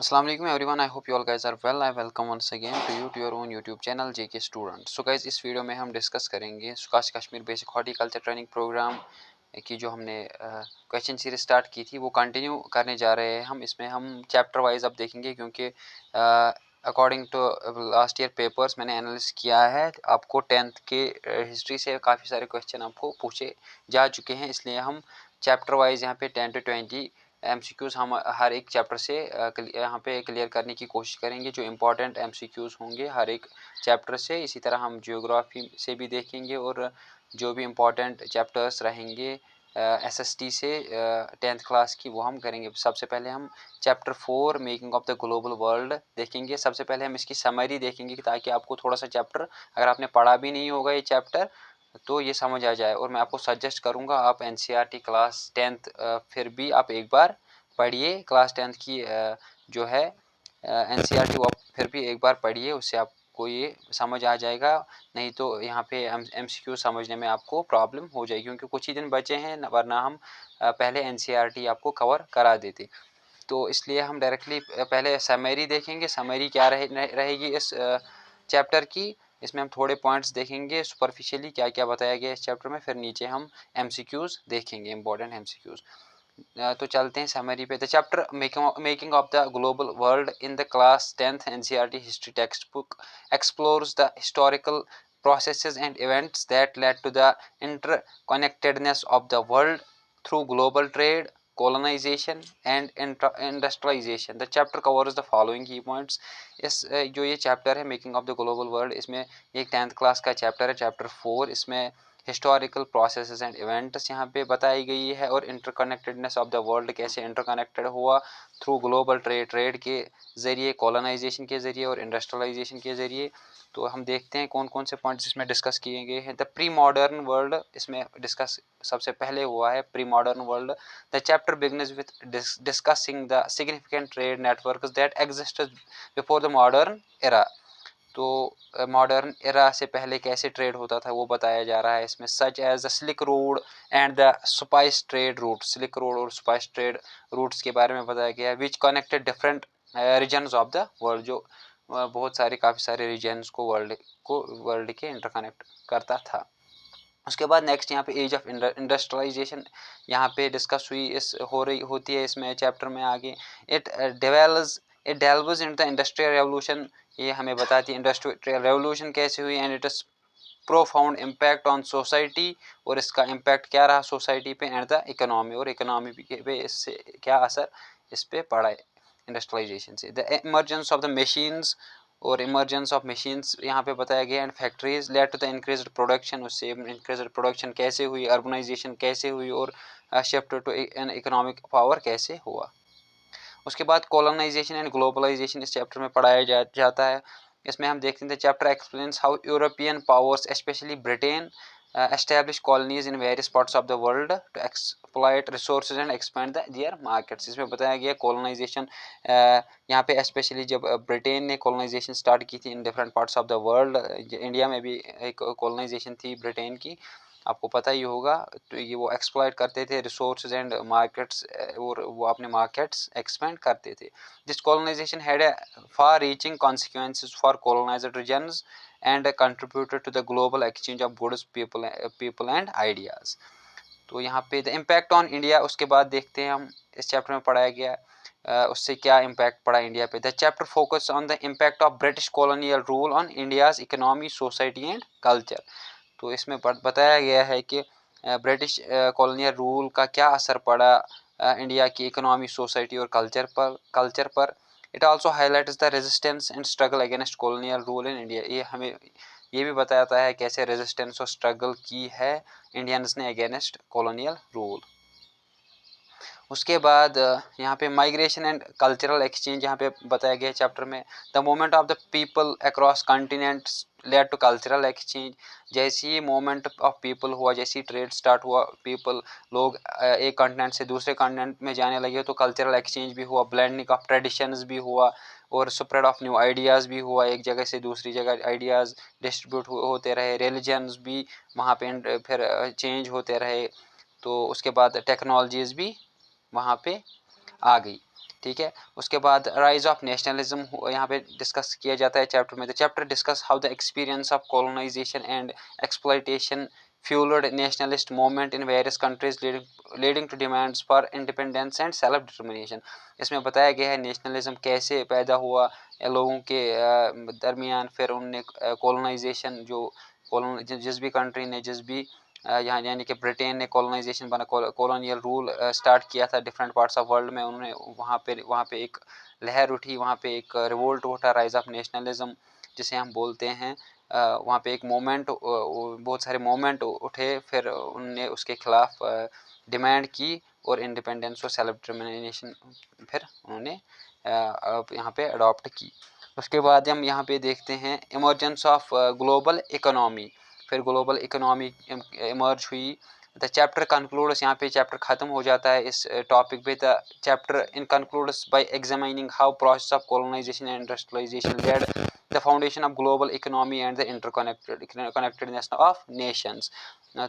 Assalamu alaikum everyone. I hope you all guys are well. I welcome once again to your own YouTube channel JK Student. So guys, इस video में हम discuss करेंगे SKUAST Kashmir basic horticulture training programme की जो हमने question series start की थी वो कंटिन्यू करने जा रहे हैं। हम इसमें हम चैप्टर वाइज अब देखेंगे क्योंकि according to last year papers मैंने एनालिसिस किया है, आपको टेंथ के हिस्ट्री से काफ़ी सारे क्वेश्चन आपको पूछे जा चुके हैं, इसलिए हम चैप्टर वाइज यहाँ पे 10 to 20 MCQs हम हर एक चैप्टर से यहाँ पे क्लियर करने की कोशिश करेंगे। जो इम्पोर्टेंट MCQs होंगे हर एक चैप्टर से, इसी तरह हम जियोग्राफी से भी देखेंगे और जो भी इम्पोर्टेंट चैप्टर्स रहेंगे SST से 10th क्लास की वो हम करेंगे। सबसे पहले हम chapter 4 making of the global world देखेंगे। सबसे पहले हम इसकी समरी देखेंगे ताकि आपको थोड़ा सा चैप्टर, अगर आपने पढ़ा भी नहीं होगा ये चैप्टर, तो ये समझ आ जाए। और मैं आपको सजेस्ट करूँगा आप NCERT क्लास 10th फिर भी आप एक बार पढ़िए। क्लास 10th की जो है NCERT वो आप फिर भी एक बार पढ़िए, उससे आपको ये समझ आ जाएगा। नहीं तो यहाँ पे MCQ समझने में आपको प्रॉब्लम हो जाएगी क्योंकि कुछ ही दिन बचे हैं, वरना हम पहले NCERT आपको कवर करा देते। तो इसलिए हम डायरेक्टली पहले समरी देखेंगे। समरी क्या रहेगी इस चैप्टर की, इसमें हम थोड़े पॉइंट्स देखेंगे सुपरफिशियली क्या क्या बताया गया इस चैप्टर में, फिर नीचे हम MCQs देखेंगे, इंपॉर्टेंट MCQs। तो चलते हैं समरी पे। The chapter making of the global world in the class 10th NCERT history text book explores the historical processes and events that led to the interconnectedness of the world through global trade, colonization and industrialization. The chapter covers the following key points. इस जो ये chapter है making of the global world, इसमें एक 10th class का chapter है, chapter 4। इसमें historical processes and events यहाँ पे बताई गई है और इंटरकनेक्टेडनेस ऑफ द वर्ल्ड कैसे इंटरकनेक्टेड हुआ थ्रू ग्लोबल ट्रेड के ज़रिए, कॉलोनाइजेशन के ज़रिए और इंडस्ट्रियलाइजेशन के ज़रिए। तो हम देखते हैं कौन कौन से पॉइंट्स इसमें डिस्कस किए गए हैं। द प्री मॉडर्न वर्ल्ड इसमें डिस्कस सबसे पहले हुआ है, pre modern world. The chapter begins with discussing the significant trade networks that existed before the modern era. तो मॉडर्न एरा से पहले कैसे ट्रेड होता था वो बताया जा रहा है इसमें। Such as the silk road and the spice trade route, silk road और स्पाइस ट्रेड रूट्स के बारे में बताया गया है। Which connected different regions of the world, जो बहुत सारे काफ़ी सारे रीजन्स को वर्ल्ड के इंटरकनेक्ट करता था। उसके बाद नेक्स्ट यहाँ पे एज ऑफ इंडस्ट्रियलाइजेशन यहाँ पे डिस्कस हुई, इस होती है इसमें चैप्टर में आगे। It delves into the industrial revolution, ये हमें बताती है इंडस्ट्रियल रेवोल्यूशन कैसे हुई and it is profound impact on society, और इसका इम्पैक्ट क्या रहा सोसाइटी पे एंड द इकोनॉमी, और इकोनॉमी पे इससे क्या असर इस पे पड़ा है इंडस्ट्रियलाइजेशन से। The emergence of the machines, और इमर्जेंस ऑफ मशीन्स यहाँ पे बताया गया and factories led to the increased production, उससे इंक्रीज्ड प्रोडक्शन कैसे हुई, अर्बनाइजेशन कैसे हुई और shift to an economic power कैसे हुआ। उसके बाद कॉलोनाइजेशन एंड ग्लोबलाइजेशन इस चैप्टर में पढ़ाया जाता है। इसमें हम देखते हैं chapter explains how European powers specially Britain establish colonies in various parts of the world to exploit resources and expand their markets. इसमें बताया गया कॉलोनाइजेशन यहाँ पे स्पेशली जब ब्रिटेन ने कॉलोनाइजेशन स्टार्ट की थी in different parts of the world, India में भी एक कॉलोनाइजेशन थी ब्रिटेन की, आपको पता ही होगा। तो ये वो एक्सप्लॉइट करते थे रिसोर्सेज एंड मार्केट्स, और वो अपने मार्केट्स एक्सपेंड करते थे। This colonisation had a far reaching consequences for colonised regions and contributed to the global exchange of goods, people and ideas. तो यहाँ पे द इम्पैक्ट ऑन इंडिया, उसके बाद देखते हैं हम इस चैप्टर में पढ़ाया गया उससे क्या इम्पैक्ट पड़ा इंडिया पे। The chapter focus on the impact of British colonial rule on India's economy, society and culture. तो इसमें बताया गया है कि ब्रिटिश कॉलोनियल रूल का क्या असर पड़ा इंडिया की इकोनॉमी, सोसाइटी और कल्चर पर। It also highlights the resistance and struggle against colonial rule in India, ये हमें ये भी बताता है कैसे रेजिस्टेंस और स्ट्रगल की है इंडियंस ने अगेंस्ट कॉलोनियल रूल। उसके बाद यहाँ पे माइग्रेशन एंड कल्चरल एक्सचेंज यहाँ पे बताया गया चैप्टर में। The movement of the people across continents led to cultural exchange, जैसे ही मूवमेंट ऑफ पीपल हुआ, जैसे ही ट्रेड स्टार्ट हुआ, पीपल लोग एक कॉन्टिनेंट से दूसरे कॉन्टिनेंट में जाने लगे तो कल्चरल एक्सचेंज भी हुआ, ब्लेंडिंग ऑफ ट्रेडिशंस भी हुआ और स्प्रेड ऑफ न्यू आइडियाज़ भी हुआ, एक जगह से दूसरी जगह आइडियाज़ डिस्ट्रीब्यूट होते रहे, रिलीजन्स भी वहाँ पे फिर चेंज होते रहे। तो उसके बाद टेक्नोलॉजीज़ भी वहाँ पे आ गई। ठीक है। उसके बाद राइज ऑफ नेशनलिज्म यहाँ पे डिस्कस किया जाता है चैप्टर में। The chapter discuss how the experience of colonisation and exploitation fueled nationalist movement in various countries leading to demands for independence and self determination। इसमें बताया गया है नेशनलिज्म कैसे पैदा हुआ लोगों के दरमियान, फिर उनने कॉलोनाइजेशन जो जिस भी कंट्री ने जिस भी यहाँ यानी कि ब्रिटेन ने कॉलोनाइजेशन बना कॉलोनियल रूल स्टार्ट किया था डिफरेंट पार्ट्स ऑफ वर्ल्ड में, उन्होंने वहाँ पे एक लहर उठी, वहाँ पे एक रिवोल्ट उठा, राइज ऑफ नेशनलिज्म जिसे हम बोलते हैं। वहाँ पे एक मोमेंट, बहुत सारे मोमेंट उठे, फिर उनने उसके खिलाफ डिमांड की और इंडिपेंडेंस और सेल्फ डिटर्मिनेशन फिर उन्होंने यहाँ पे अडॉप्ट की। उसके बाद हम यहाँ पे देखते हैं इमर्जेंस ऑफ ग्लोबल इकोनॉमी, फिर ग्लोबल इकोनॉमी इमर्ज हुई। द चैप्टर कंक्लूड्स, यहाँ पे चैप्टर ख़त्म हो जाता है इस टॉपिक पे। The chapter in concludes by examining how process of colonisation and industrialisation led the foundation of global economy and the interconnectedness of nations.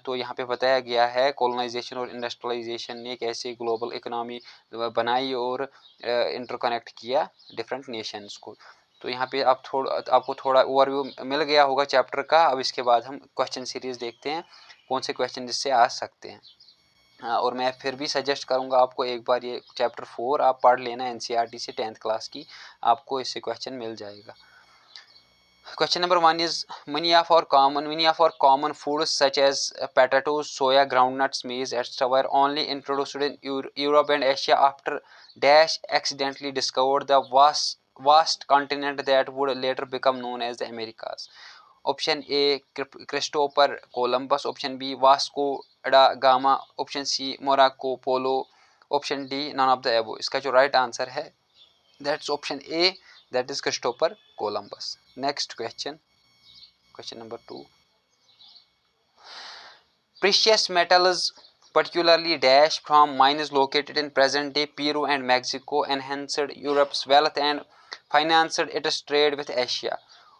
तो यहाँ पे बताया गया है कॉलोनाइजेशन और इंडस्ट्रियलाइजेशन ने कैसे ग्लोबल इकोनॉमी बनाई और इंटरकनेक्ट किया डिफरेंट नेशंस को। तो यहाँ पे आपको थोड़ा ओवरव्यू मिल गया होगा चैप्टर का। अब इसके बाद हम क्वेश्चन सीरीज देखते हैं कौन से क्वेश्चन जिससे आ सकते हैं। और मैं फिर भी सजेस्ट करूँगा आपको एक बार ये चैप्टर 4 आप पढ़ लेना एनसीईआरटी से 10th क्लास की, आपको इससे क्वेश्चन मिल जाएगा। Question number 1 is many of our common foods such as potatoes, soya, groundnuts, maize, etc. were only introduced in Europe and Asia after dash accidentally discovered the vast continent that would later become known as the Americas. Option A Christopher Columbus, option B Vasco da Gama, option C Morocco Polo, option D none of the above। इसका जो right answer है that's option A, that is Christopher Columbus। Next question, question number 2. Precious metals, particularly dash from mines located in present-day Peru and Mexico, enhanced Europe's wealth and financed its trade with Asia.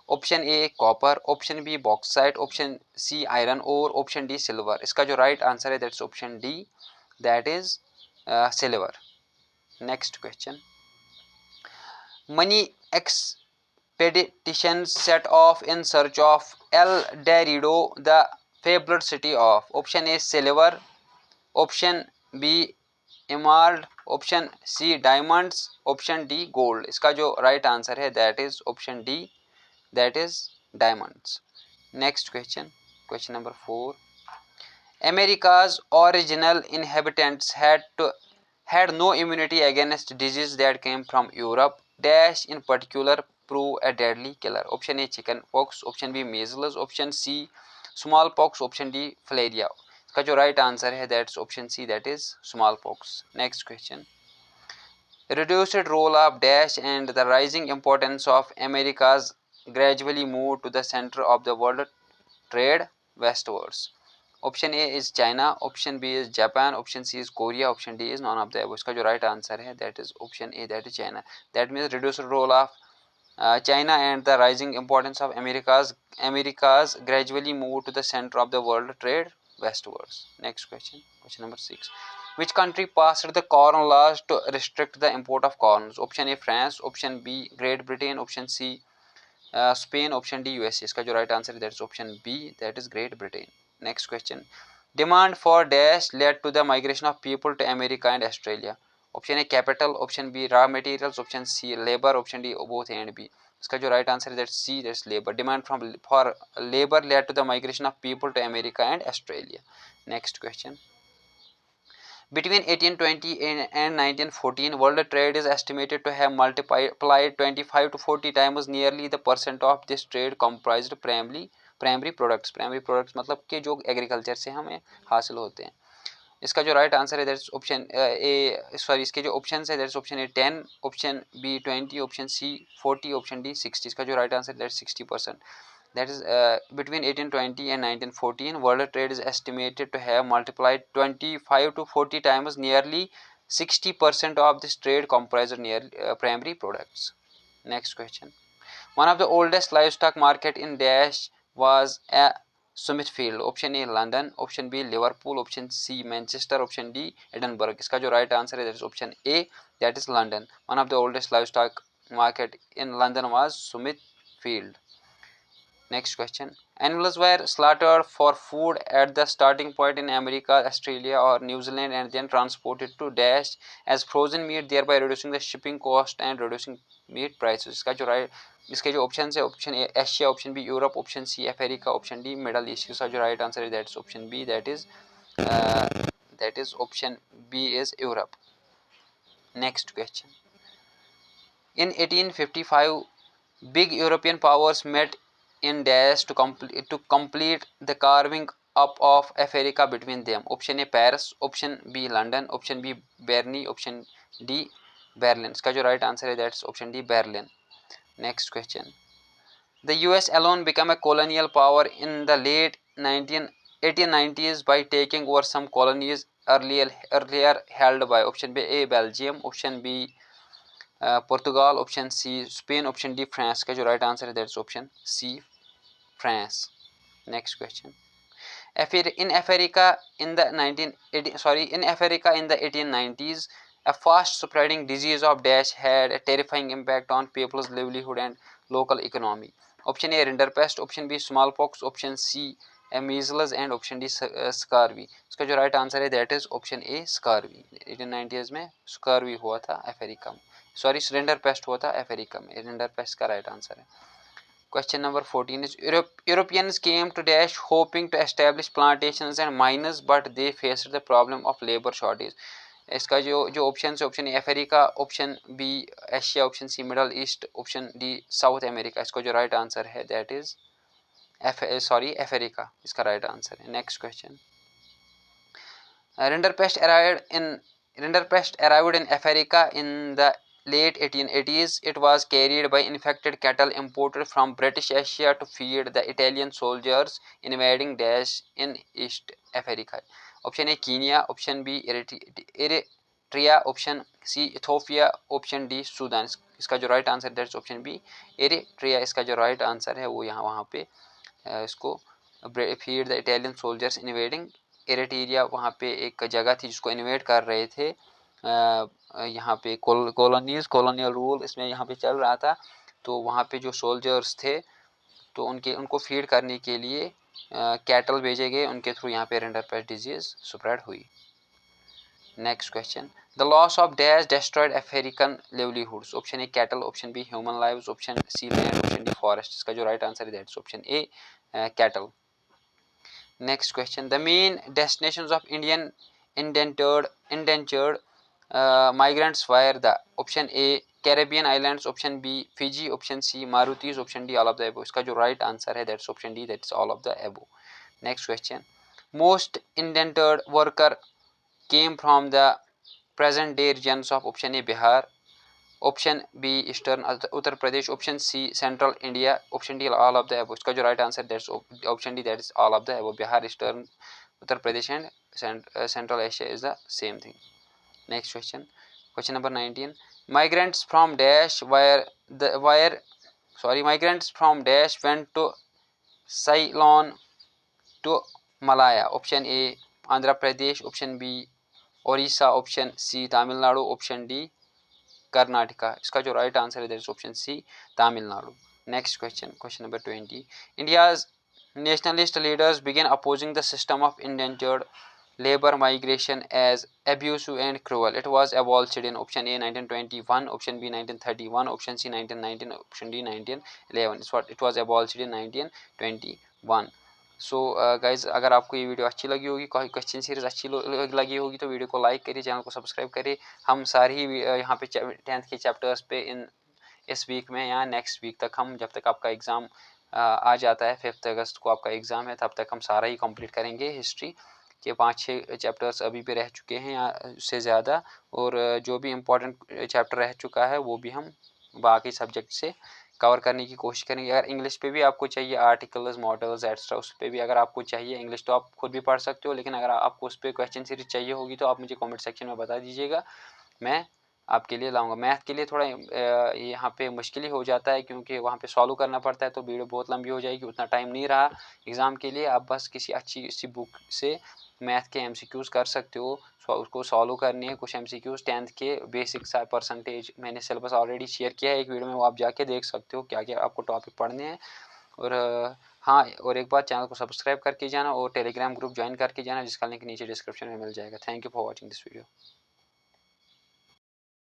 Option A copper, option B bauxite, option C iron ore, option D silver। इसका जो right answer है that's option D, that is silver। Next question. Many expeditions set off in search of El Dorado, the fabled city of option A silver, option B emerald, option C diamonds, option D gold। इसका जो right answer है that is option D, that is diamonds। Next question, question number 4. America's original inhabitants had no immunity against disease that came from Europe. Dash in particular prove a deadly killer. Option A chicken pox, option B measles, option C smallpox, option D filaria। इसका जो right answer है that's option C, that is smallpox। Next question. Reduced role of dash and the rising importance of America's gradually moved to the center of the world trade westwards. Option A is China, option B is Japan, option C is Korea, option D is none of the above। इसका जो right answer है that is option A, that is China। That means reduced role of China and the rising importance of America's gradually moved to the center of the world trade westwards। Next question, question number 6. Which country passed the corn laws to restrict the import of corn? Option A France, option B Great Britain, option C Spain, option D USA। इसका जो right answer है that is option B, that is Great Britain। Next question. Demand for dash led to the migration of people to America and Australia. Option A capital, option B raw materials, option C labor, option D both A and B। इसका जो right answer है that's C, that's labor। Demand for labor led to the migration of people to America and Australia। Next question. Between 1820 and 1914, world trade is estimated to have multiplied 25 to 40 times. Nearly the percent of this trade comprised primary products। primary products मतलब कि जो agriculture से हमें हासिल होते हैं। इसका जो राइट आंसर है दैट्स ऑप्शन ए, सॉरी इसके जो ऑप्शन है that's option A 10, option B 20, option C 40, option D 60। इसका जो राइट आंसर है that's 60%। That is between 1820 and 1914, world trade is estimated to have multiplied 25 to 40 times. Nearly 60% of this trade comprises primary products। Next question. One of the oldest livestock market in Dash was Smithfield, option A London, option B Liverpool, option C Manchester, option D Edinburgh. इसका जो right answer है that is option A, that is London. One of the oldest livestock market in London was Smithfield. Next question. Animals were slaughtered for food at the starting point in America, Australia or New Zealand and then transported to dash as frozen meat, thereby reducing the shipping cost and reducing meat prices. इसके जो option है, option A Asia, option B Europe, option C Africa, option D middle east. इसका जो right answer है that is option B, that is option B is Europe. Next question. In 1855, big European powers met in Dash to complete the carving up of Africa between them. Option A Paris, option B London, option B Berlin, option D Berlin. इसका जो right answer है that's option D Berlin. Next question. The US alone became a colonial power in the late 1890s by taking over some colonies earlier held by option B A Belgium, option B Portugal, option C Spain, option D France. का जो right answer है that's option C France. Next question. in Africa in the 1890s, a fast spreading disease of dash had a terrifying impact on people's livelihood and local economy. Option A rinderpest, option B smallpox, option C measles and option D scurvy. इसका जो right answer है that is option A scurvy. 1890s में स्कारवी हुआ था Africa में, sorry rinderpest हुआ था Africa में। रिंडरपेस्ट का राइट आंसर है। Question number 14 is Europeans came to Dash hoping to establish plantations and mines, but they faced the problem of labor shortage. इसका जो ऑप्शन है, option A Africa, option B Asia, option C middle east, option D South America. इसका जो right answer है that is Africa. इसका right answer है। Next question. Rinderpest arrived in Africa in the late 1880s. It was carried by infected cattle imported from British Asia to feed the Italian soldiers invading Dash in East Africa. Option A Kenya, option B Eritrea, option C Ethiopia, option D Sudan. इसका जो right answer है option B Eritrea. इसका जो right answer है वो यहाँ वहाँ पे इसको feed the Italian soldiers invading Eritrea. वहाँ पे एक जगह थी जिसको इन्वेड कर रहे थे यहाँ पे कॉलोनियल रूल इसमें यहाँ पे चल रहा था। तो वहाँ पे जो सोल्जर्स थे तो उनको फीड करने के लिए कैटल भेजे गए, उनके थ्रू यहाँ पे रिंडरपेस्ट डिजीज स्प्रेड हुई। Next question. The loss of dash destroyed African livelihoods. Option A cattle, option B human lives, option C land, option D forest. इसका जो राइट आंसर है that's option A cattle. Next question. The main destinations of Indian indentured migrants were the option A Caribbean islands, option B Fiji, option C Mauritius, option D all of the above. इसका जो right answer है that's option D, that's all of the above. Next question. Most indentured worker came from the present day regions of option A Bihar, option B eastern Uttar Pradesh, option C central India, option D all of the above. इसका जो right answer that's option D, that is all of the above. Bihar, eastern Uttar Pradesh and central Asia is the same thing. Next question. Question number 19। Migrants from dash migrants from dash went to Ceylon to Malaya. Option A Andhra Pradesh, option B Odisha, option C Tamil Nadu, option D Karnataka. इसका जो right answer है that is option C Tamil Nadu. Next question. Question number 20। India's nationalist leaders began opposing the system of indentured labor migration as abusive and cruel. It was abolished in option A 1921, option B 1931, option C 1919, option D 1911. It was abolished in 1921. So guys अगर आपको ये video अच्छी लगी होगी, कोई question series अच्छी लगी होगी तो वीडियो को लाइक करिए, चैनल को सब्सक्राइब करिए। हम सारी ही यहाँ पे 10th के चैप्टर्स पे इस वीक में या नेक्स्ट वीक तक हम, जब तक आपका एग्ज़ाम आ जाता है 5 अगस्त को आपका एग्ज़ाम है, तब तक हम सारा ही कंप्लीट करेंगे। हिस्ट्री के 5-6 चैप्टर्स अभी पे रह चुके हैं या उससे ज़्यादा, और जो भी इम्पोर्टेंट चैप्टर रह चुका है वो भी हम बाकी सब्जेक्ट से कवर करने की कोशिश करेंगे। अगर इंग्लिश पे भी आपको चाहिए आर्टिकल्स, मॉडल्स, एक्स्ट्रा, उस पर भी अगर आपको चाहिए इंग्लिश तो आप खुद भी पढ़ सकते हो, लेकिन अगर आपको उस पर क्वेश्चन सीरीज चाहिए होगी तो आप मुझे कमेंट सेक्शन में बता दीजिएगा, मैं आपके लिए लाऊंगा। मैथ के लिए थोड़ा यहाँ पे मुश्किल ही हो जाता है, क्योंकि वहाँ पे सॉल्व करना पड़ता है, तो वीडियो बहुत लंबी हो जाएगी, उतना टाइम नहीं रहा एग्ज़ाम के लिए। आप बस किसी अच्छी सी बुक से मैथ के एमसीक्यूज़ कर सकते हो, उसको सॉल्व करनी है। कुछ एमसीक्यूज़ 10th के बेसिक सा परसेंटेज मैंने सिलेबस ऑलरेडी शेयर किया है एक वीडियो में, वो आप जाके देख सकते हो क्या क्या आपको टॉपिक पढ़ने हैं। और हाँ, और एक बार चैनल को सब्सक्राइब करके जाना और टेलीग्राम ग्रुप ज्वाइन करके जाना, जिसका लिंक नीचे डिस्क्रिप्शन में मिल जाएगा। Thank you for watching this video.